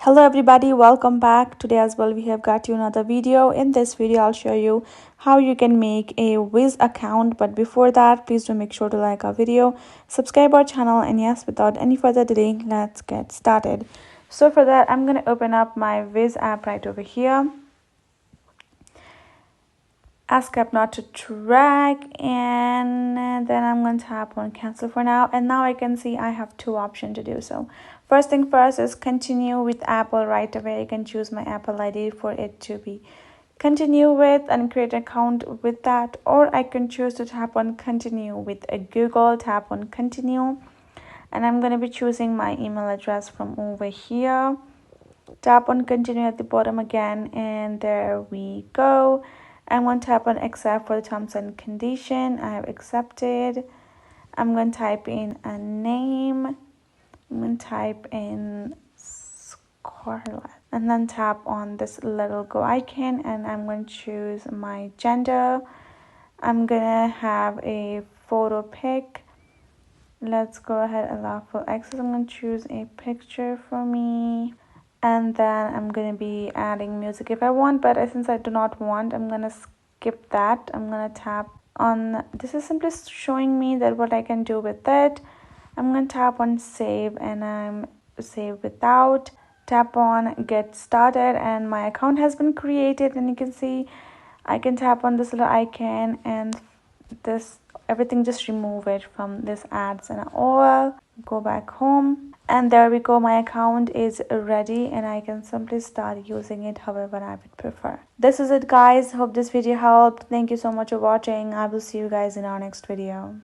Hello everybody, welcome back. Today as well we have got you another video. In this video I'll show you how you can make a Whz account, but before that please do make sure to like our video, subscribe our channel, and yes, without any further delay, let's get started. So for that I'm going to open up my Whz app right over here. Ask app not to track, and then I'm going to tap on cancel for now, and now I can see I have two options to do so. First thing first is continue with Apple. Right away I can choose my Apple ID for it to be continue with and create an account with that, or I can choose to tap on continue with a Google. Tap on continue, and I'm going to be choosing my email address from over here. Tap on continue at the bottom again, and there we go. I'm going to tap on accept for the terms and condition. I have accepted. I'm going to type in a name. I'm going to type in Scarlett, and then tap on this little go icon, and I'm going to choose my gender. I'm going to have a photo pic. Let's go ahead and allow full access. I'm going to choose a picture for me. And then I'm going to be adding music if I want, but since I do not want, I'm going to skip that. I'm going to tap on, this is simply showing me that what I can do with it. I'm going to tap on save, and I'm save without. Tap on get started, and my account has been created, and you can see I can tap on this little icon, and this everything just remove it from this ads and all. Go back home, and there we go. My account is ready, and I can simply start using it however I would prefer. This is it, guys. Hope this video helped. Thank you so much for watching. I will see you guys in our next video.